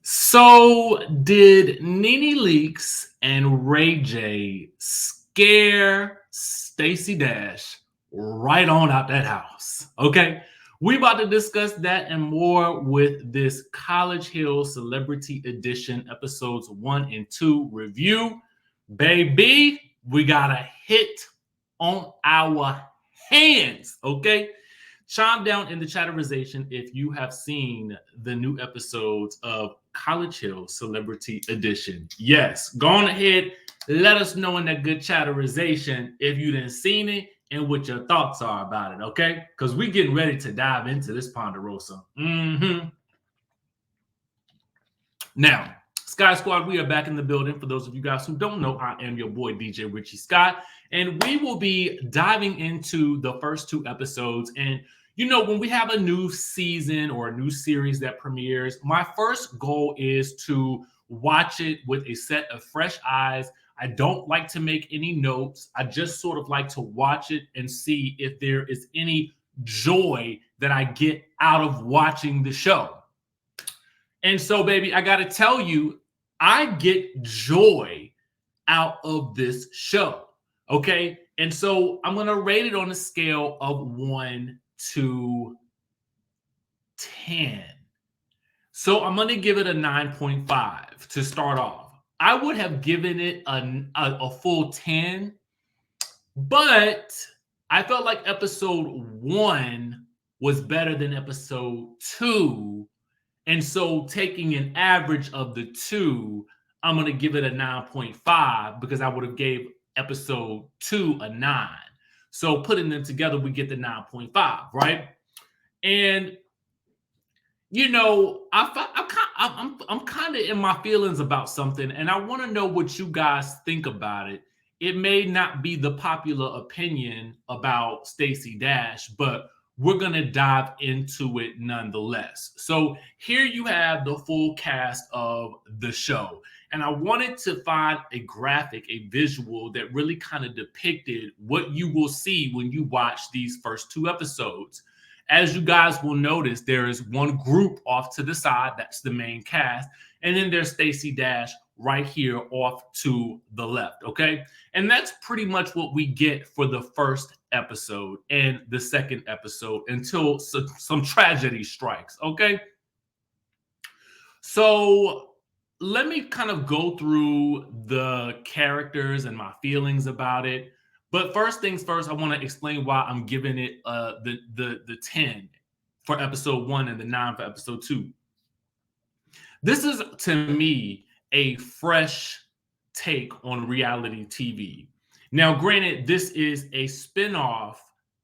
So, did Nene Leakes and Ray J scare Stacey Dash right on out that house? Okay, we about to discuss that and more with this College Hill Celebrity Edition episodes 1 and 2 review. Baby, we got a hit on our hands. Okay, chime down in the chatterization if you have seen the new episodes of College Hill Celebrity Edition. Yes, go on ahead. Let us know in that good chatterization if you didn't seen it and what your thoughts are about it, okay? Because we getting ready to dive into this Ponderosa. Now, Sky Squad, we are back in the building. For those of you guys who don't know, I am your boy DJ Richie Skye, and we will be diving into the first 2 episodes. And you know, when we have a new season or a new series that premieres, my first goal is to watch it with a set of fresh eyes. I don't like to make any notes. I just sort of like to watch it and see if there is any joy that I get out of watching the show. And so, baby, I got to tell you, I get joy out of this show. Okay. And so I'm going to rate it on a scale of 1 to 10. So I'm going to give it a 9.5 to start off. I would have given it a full 10, but I felt like episode 1 was better than episode 2. And so taking an average of the 2, I'm going to give it a 9.5 because I would have gave episode 2 a 9. So putting them together, we get the 9.5, right? And you know, I'm kind of in my feelings about something, and I want to know what you guys think about it. It may not be the popular opinion about Stacey Dash, but we're going to dive into it nonetheless. So here you have the full cast of the show. And I wanted to find a graphic, a visual that really kind of depicted what you will see when you watch these first 2 episodes. As you guys will notice, there is one group off to the side. That's the main cast. And then there's Stacey Dash right here off to the left, okay? And that's pretty much what we get for the first episode and the second episode until some tragedy strikes, okay? So let me kind of go through the characters and my feelings about it. But first things first, I want to explain why I'm giving it the 10 for episode 1 and the 9 for episode 2. This is, to me, a fresh take on reality TV. Now, granted, this is a spinoff,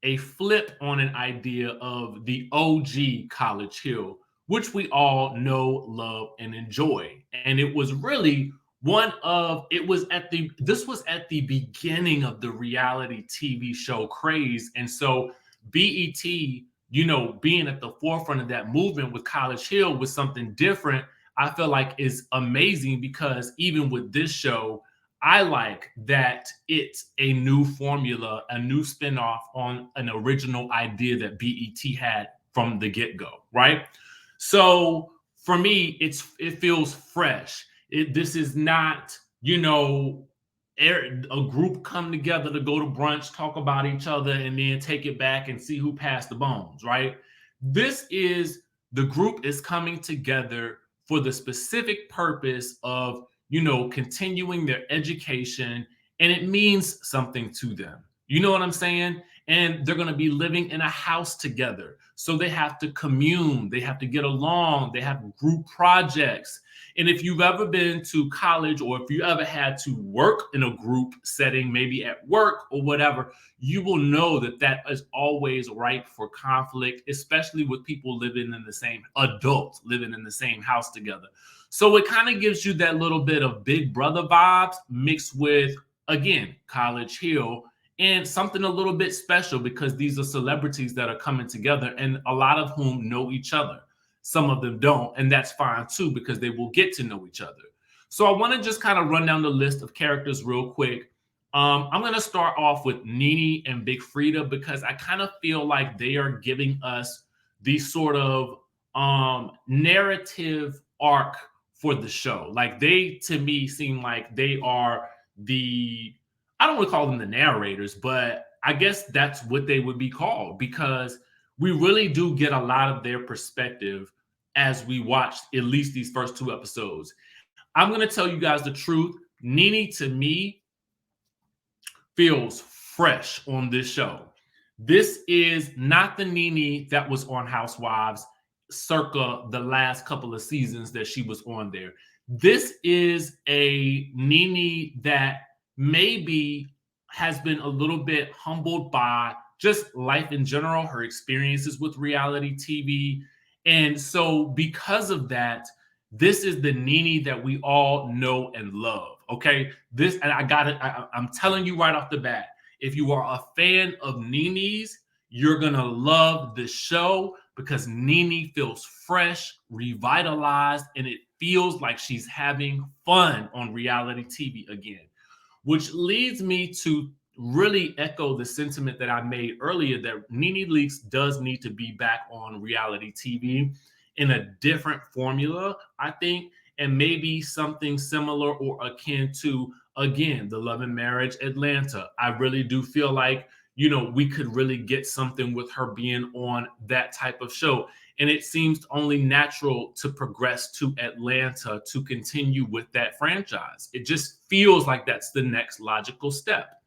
a flip on an idea of the OG College Hill, which we all know, love, and enjoy. And it was really this was at the beginning of the reality TV show craze. And so BET, you know, being at the forefront of that movement with College Hill was something different. I feel like is amazing because even with this show, I like that it's a new formula, a new spinoff on an original idea that BET had from the get-go, right? So for me, it feels fresh. This is not, you know, a group come together to go to brunch, talk about each other, and then take it back and see who passed the bones, right? This is the group is coming together for the specific purpose of, you know, continuing their education, and it means something to them. You know what I'm saying? And they're going to be living in a house together. So they have to commune, they have to get along, they have group projects. And if you've ever been to college or if you ever had to work in a group setting, maybe at work or whatever, you will know that that is always ripe for conflict, especially with people living in the same adults living in the same house together. So it kind of gives you that little bit of Big Brother vibes mixed with, again, College Hill, and something a little bit special because these are celebrities that are coming together and a lot of whom know each other. Some of them don't, and that's fine too because they will get to know each other. So I want to just kind of run down the list of characters real quick. I'm going to start off with Nene and Big Frida because I kind of feel like they are giving us the sort of narrative arc for the show. Like they, to me, seem like they are the, I don't want to call them the narrators, but I guess that's what they would be called, because we really do get a lot of their perspective as we watch at least these first 2 episodes. I'm going to tell you guys the truth. Nene, to me, feels fresh on this show. This is not the Nene that was on Housewives circa the last couple of seasons that she was on there. This is a Nene that maybe has been a little bit humbled by just life in general, her experiences with reality TV. And so, because of that, this is the Nene that we all know and love. Okay. This, and I got it. I'm telling you right off the bat, if you are a fan of Nene's, you're going to love the show, because Nene feels fresh, revitalized, and it feels like she's having fun on reality TV again, which leads me to really echo the sentiment that I made earlier, that Nene Leakes does need to be back on reality TV in a different formula, I think, and maybe something similar or akin to, again, the Love and Marriage Atlanta. I really do feel like, we could really get something with her being on that type of show. And it seems only natural to progress to Atlanta to continue with that franchise. It just feels like that's the next logical step.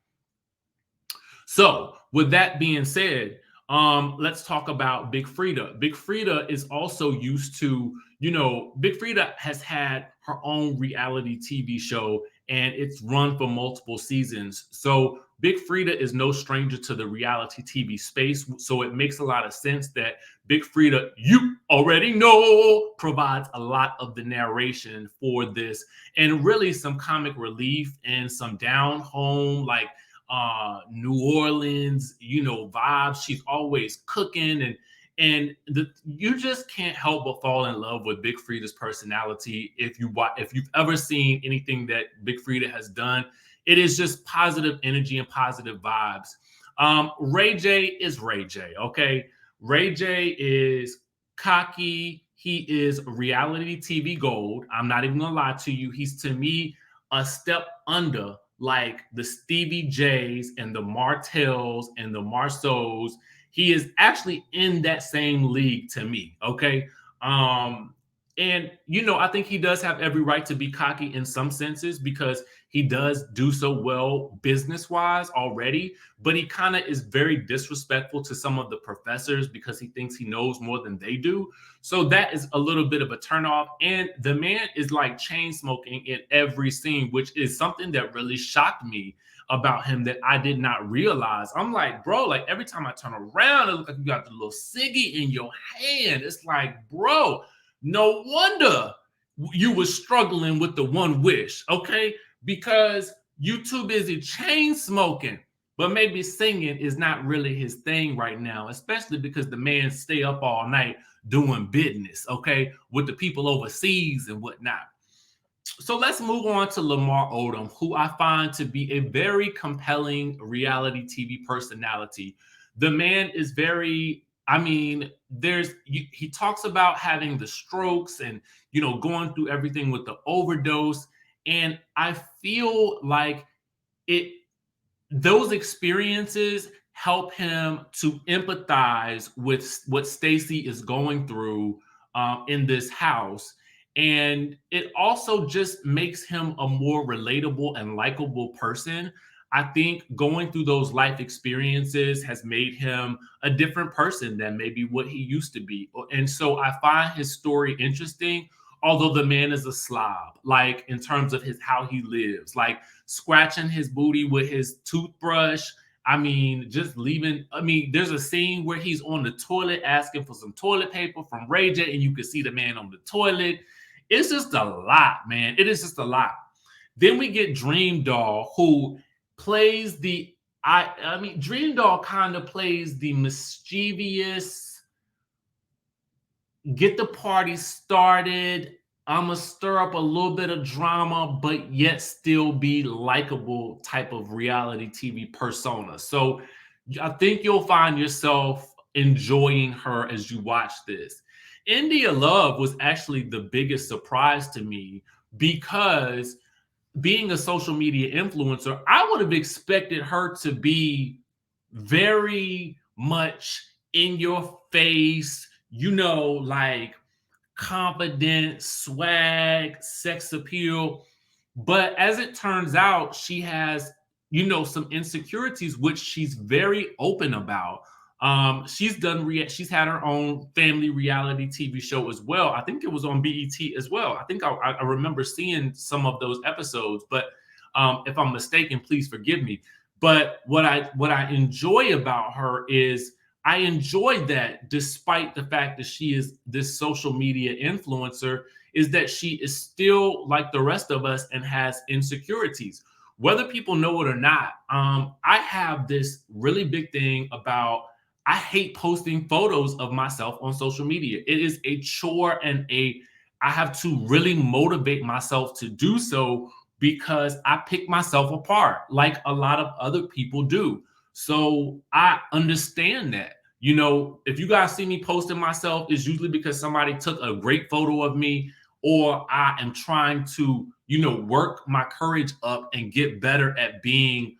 So, with that being said, let's talk about Big Freedia. Big Freedia is also used to, Big Freedia has had her own reality TV show, and it's run for multiple seasons. So Big Freedia is no stranger to the reality TV space. So it makes a lot of sense that Big Freedia, you already know, provides a lot of the narration for this, and really some comic relief and some down home, like New Orleans, vibes. She's always cooking, and you just can't help but fall in love with Big Freedia's personality. If you've ever seen anything that Big Freedia has done, it is just positive energy and positive vibes. Ray J is Ray J. Okay, Ray J is cocky. He is reality TV gold. I'm not even gonna lie to you. He's, to me, a step under like the Stevie J's and the Martells and the Marceaus. He is actually in that same league to me. Okay. And I think he does have every right to be cocky in some senses, because he does do so well business-wise already, but he kind of is very disrespectful to some of the professors because he thinks he knows more than they do. So that is a little bit of a turnoff. And the man is like chain smoking in every scene, which is something that really shocked me about him, that I did not realize. I'm like, bro, like every time I turn around, it looks like you got the little ciggy in your hand. It's like, bro, no wonder you were struggling with the one wish, okay? Because you too busy chain smoking, but maybe singing is not really his thing right now, especially because the man stay up all night doing business, okay, with the people overseas and whatnot. So let's move on to Lamar Odom, who I find to be a very compelling reality TV personality. The man is very, he talks about having the strokes and, going through everything with the overdose. And I feel like those experiences help him to empathize with what Stacey is going through in this house. And it also just makes him a more relatable and likable person. I think going through those life experiences has made him a different person than maybe what he used to be. And so I find his story interesting, although the man is a slob, like in terms of how he lives, like scratching his booty with his toothbrush. Just leaving. There's a scene where he's on the toilet asking for some toilet paper from Ray J, and you can see the man on the toilet. It's just a lot, man. It is just a lot. Then we get Dream Doll, who plays Dream Doll kind of plays the mischievous, get the party started, I'm gonna stir up a little bit of drama, but yet still be likable type of reality TV persona. So I think you'll find yourself enjoying her as you watch this. India Love was actually the biggest surprise to me because being a social media influencer, I would have expected her to be very much in your face, like confident, swag, sex appeal. But as it turns out, she has, some insecurities, which she's very open about. She's had her own family reality TV show as well. I think it was on BET as well. I think I remember seeing some of those episodes, but if I'm mistaken, please forgive me. But what I enjoy about her is I enjoy that despite the fact that she is this social media influencer, is that she is still like the rest of us and has insecurities. Whether people know it or not, I have this really big thing about I hate posting photos of myself on social media. It is a chore and I have to really motivate myself to do so because I pick myself apart like a lot of other people do. So I understand that. If you guys see me posting myself, it's usually because somebody took a great photo of me, or I am trying to, work my courage up and get better at being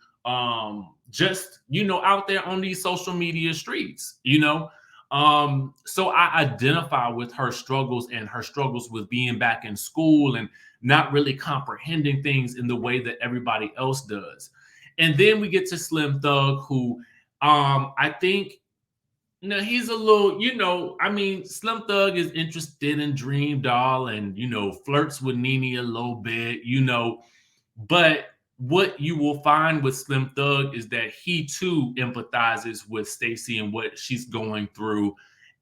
just, out there on these social media streets. So I identify with her struggles and her struggles with being back in school and not really comprehending things in the way that everybody else does. And then we get to Slim Thug, who I think no, he's a little, Slim Thug is interested in Dream Doll and, flirts with Nene a little bit. But what you will find with Slim Thug is that he too empathizes with Stacey and what she's going through.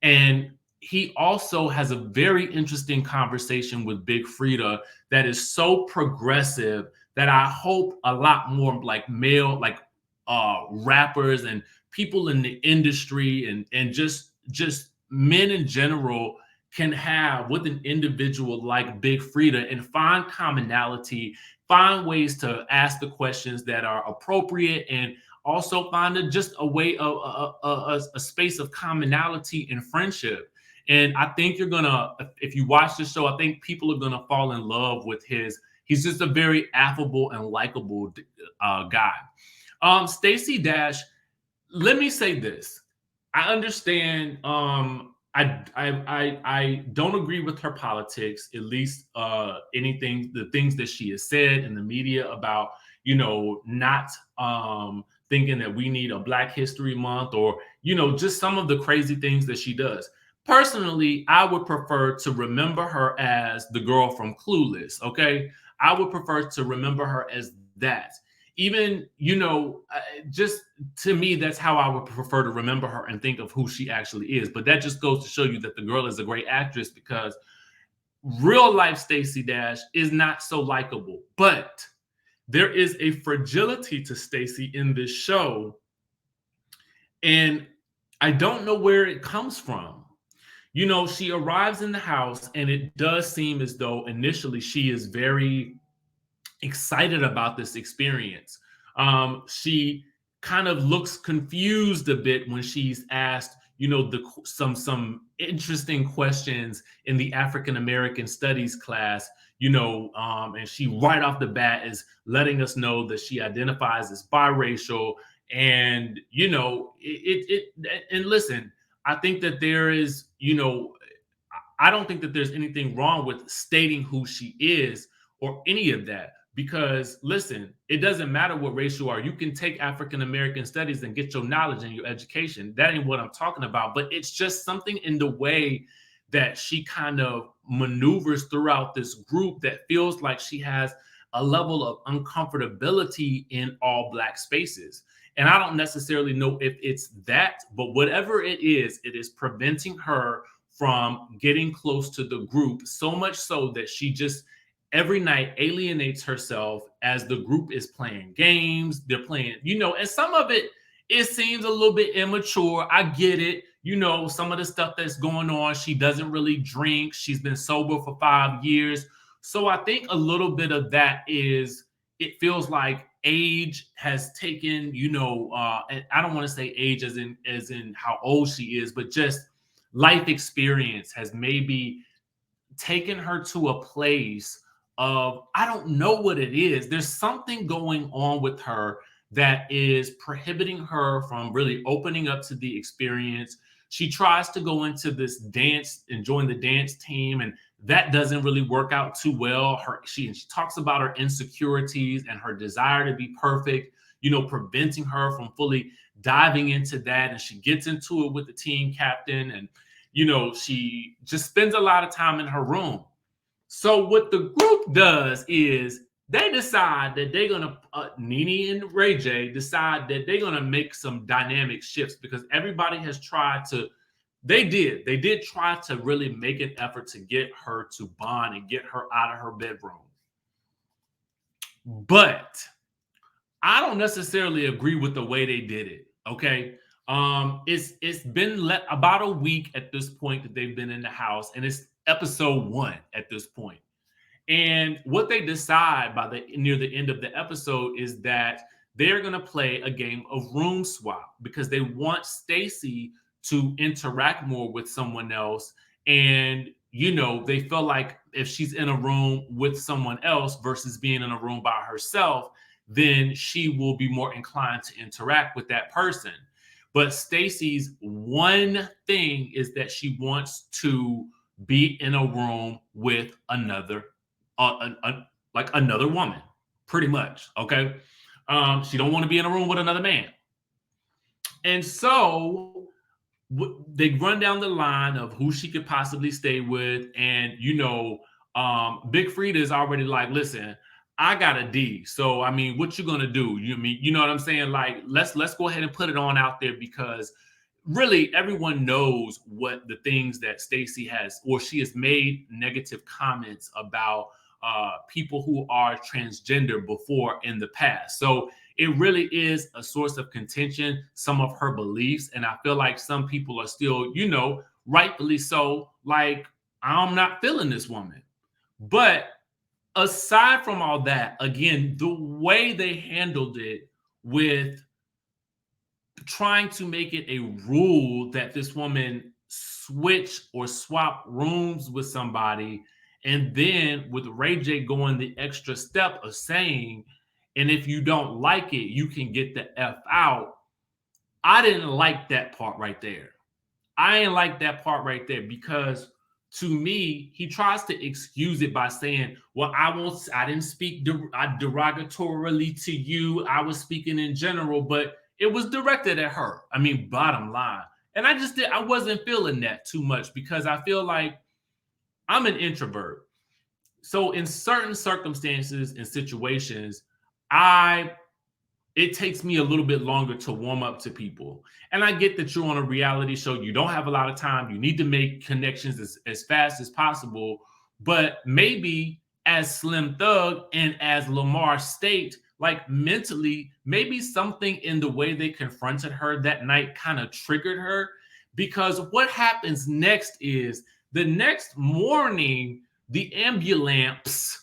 And he also has a very interesting conversation with Big Frida that is so progressive that I hope a lot more like male, like rappers and people in the industry and just men in general can have with an individual like Big Frida and find commonality, find ways to ask the questions that are appropriate, and also find just a way of a space of commonality and friendship. And I think if you watch the show, I think people are gonna fall in love with he's just a very affable and likable guy. Stacey Dash, let me say this. I understand. I don't agree with her politics. At least the things that she has said in the media about not thinking that we need a Black History Month, or just some of the crazy things that she does. Personally, I would prefer to remember her as the girl from Clueless. Okay, I would prefer to remember her as that. Even just to me, that's how I would prefer to remember her and think of who she actually is. But that just goes to show you that the girl is a great actress, because real life Stacey Dash is not so likable. But there is a fragility to Stacey in this show, and I don't know where it comes from. She arrives in the house, and it does seem as though initially she is very excited about this experience. She kind of looks confused a bit when she's asked, some interesting questions in the African American Studies class. And she right off the bat is letting us know that she identifies as biracial, and and listen, I think that there is, I don't think that there's anything wrong with stating who she is or any of that. Because listen, it doesn't matter what race you are. You can take African American studies and get your knowledge and your education. That ain't what I'm talking about. But it's just something in the way that she kind of maneuvers throughout this group that feels like she has a level of uncomfortability in all Black spaces. And I don't necessarily know if it's that, but whatever it is preventing her from getting close to the group, so much so that she just every night alienates herself as the group is playing games. They're playing, and some of it seems a little bit immature. I get it. Some of the stuff that's going on. She doesn't really drink. She's been sober for 5 years. So I think a little bit of that is, it feels like age has taken, and I don't want to say age as in how old she is, but just life experience has maybe taken her to a place of, I don't know what it is. There's something going on with her that is prohibiting her from really opening up to the experience. She tries to go into this dance and join the dance team, and that doesn't really work out too well. She talks about her insecurities and her desire to be perfect, preventing her from fully diving into that. And she gets into it with the team captain, and she just spends a lot of time in her room. So what the group does is they decide that they're gonna Nene and Ray J decide that they're gonna make some dynamic shifts, because everybody has tried to. They did try to really make an effort to get her to bond and get her out of her bedroom. But I don't necessarily agree with the way they did it. Okay. It's been about a week at this point that they've been in the house, and it's episode 1 at this point. And what they decide near the end of the episode is that they're going to play a game of room swap, because they want Stacey to interact more with someone else. And, they feel like if she's in a room with someone else versus being in a room by herself, then she will be more inclined to interact with that person. But Stacey's one thing is that she wants to be in a room with another woman, pretty much. Okay. She don't want to be in a room with another man. And so they run down the line of who she could possibly stay with. And, Big Frida is already like, listen, I got a D. So, I mean, what you going to do? You know what I'm saying? Like, let's go ahead and put it on out there, because really everyone knows what the things that Stacey has, or she has made negative comments about people who are transgender before in the past. So it really is a source of contention, some of her beliefs. And I feel like some people are still, rightfully so, like, I'm not feeling this woman. But aside from all that, again, the way they handled it with trying to make it a rule that this woman switch or swap rooms with somebody, and then with Ray J going the extra step of saying, and if you don't like it, you can get the F out. I didn't like that part right there. I didn't like that part right there, because to me, he tries to excuse it by saying, well, I didn't speak derogatorily to you. I was speaking in general, but it was directed at her. I mean, bottom line. And I wasn't feeling that too much, because I feel like I'm an introvert. So in certain circumstances and situations, it takes me a little bit longer to warm up to people. And I get that you're on a reality show. You don't have a lot of time. You need to make connections as fast as possible. But maybe as Slim Thug and as Lamar state, like mentally, maybe something in the way they confronted her that night kind of triggered her. Because what happens next is the next morning, the ambulance,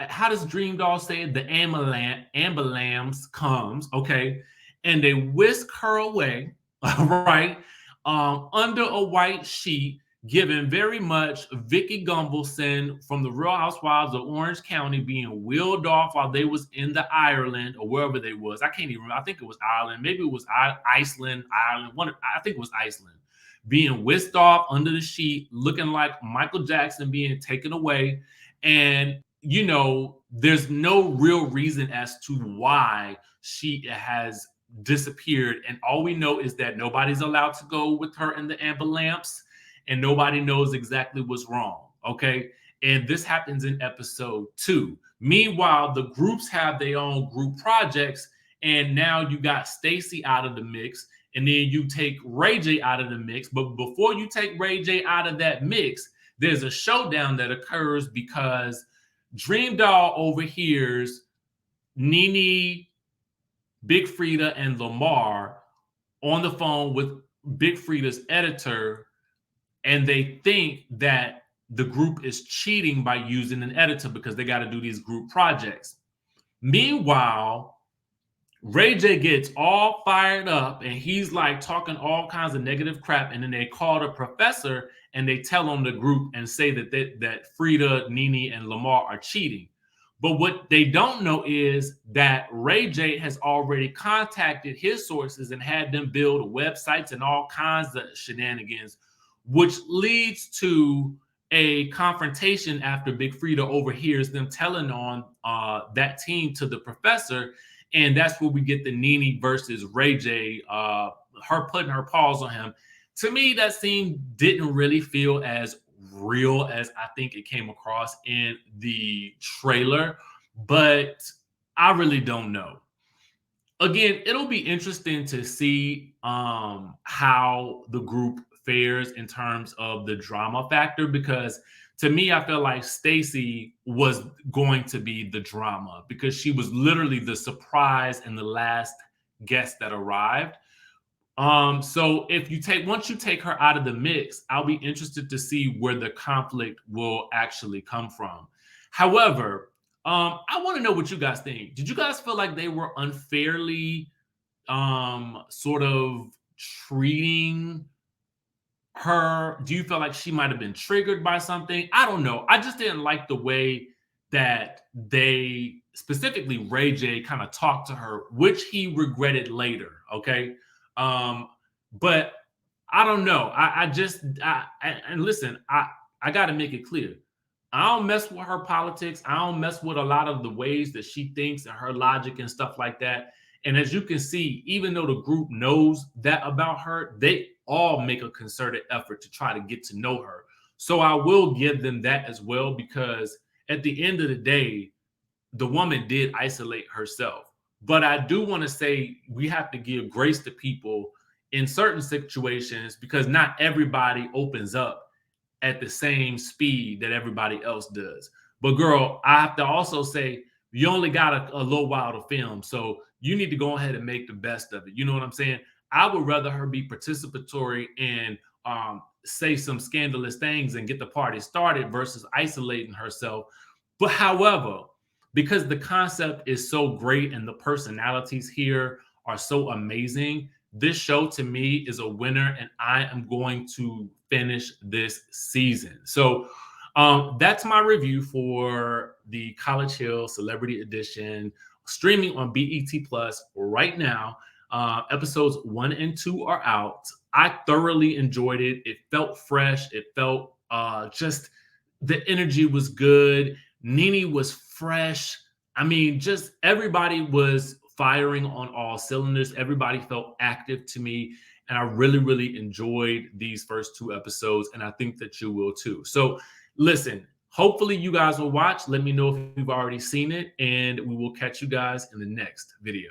how does Dream Doll say it? The ambulance comes, okay, and they whisk her away, right, under a white sheet, giving very much Vicky Gumbelson from the Real Housewives of Orange County being wheeled off while they was in the Ireland or wherever they was. I can't even remember. I think it was Ireland. Maybe it was Iceland. I think it was Iceland. Being whisked off under the sheet, looking like Michael Jackson being taken away. And there's no real reason as to why she has disappeared. And all we know is that nobody's allowed to go with her in the ambulance, and nobody knows exactly what's wrong. Okay. And this happens in episode 2. Meanwhile, the groups have their own group projects. And now you got Stacey out of the mix, and then you take Ray J out of the mix. But before you take Ray J out of that mix, there's a showdown that occurs, because Dream Doll overhears Nene, Big Frida, and Lamar on the phone with Big Frida's editor, and they think that the group is cheating by using an editor because they got to do these group projects. Meanwhile, Ray J gets all fired up and he's like talking all kinds of negative crap. And then they call the professor and they tell on the group and say that Frida, Nene, and Lamar are cheating. But what they don't know is that Ray J has already contacted his sources and had them build websites and all kinds of shenanigans, which leads to a confrontation after Big Frida overhears them telling on that team to the professor. And that's where we get the Nene versus Ray J, her putting her paws on him. To me, that scene didn't really feel as real as I think it came across in the trailer, but I really don't know. Again, it'll be interesting to see how the group fares in terms of the drama factor, because to me, I feel like Stacey was going to be the drama because she was literally the surprise and the last guest that arrived. So if you once you take her out of the mix, I'll be interested to see where the conflict will actually come from. However, I want to know what you guys think. Did you guys feel like they were unfairly sort of treating her? Do you feel like she might have been triggered by something? I don't know. I just didn't like the way that they, specifically Ray J, kind of talked to her, which he regretted later. Okay. But I don't know. And listen, I got to make it clear. I don't mess with her politics. I don't mess with a lot of the ways that she thinks and her logic and stuff like that. And as you can see, even though the group knows that about her, they all make a concerted effort to try to get to know her. So I will give them that as well, because at the end of the day, the woman did isolate herself. But I do want to say we have to give grace to people in certain situations, because not everybody opens up at the same speed that everybody else does. But girl, I have to also say, you only got a little while to film, so you need to go ahead and make the best of it. You know what I'm saying? I would rather her be participatory and say some scandalous things and get the party started versus isolating herself. But however, because the concept is so great and the personalities here are so amazing, this show to me is a winner, and I am going to finish this season. So that's my review for the College Hill Celebrity Edition, streaming on BET Plus right now. Episodes 1 and 2 are out. I thoroughly enjoyed it. It felt fresh. It felt just, the energy was good. Nene was fresh. I mean, just everybody was firing on all cylinders. Everybody felt active to me. And I really, really enjoyed these first 2 episodes. And I think that you will too. So listen, hopefully you guys will watch. Let me know if you've already seen it. And we will catch you guys in the next video.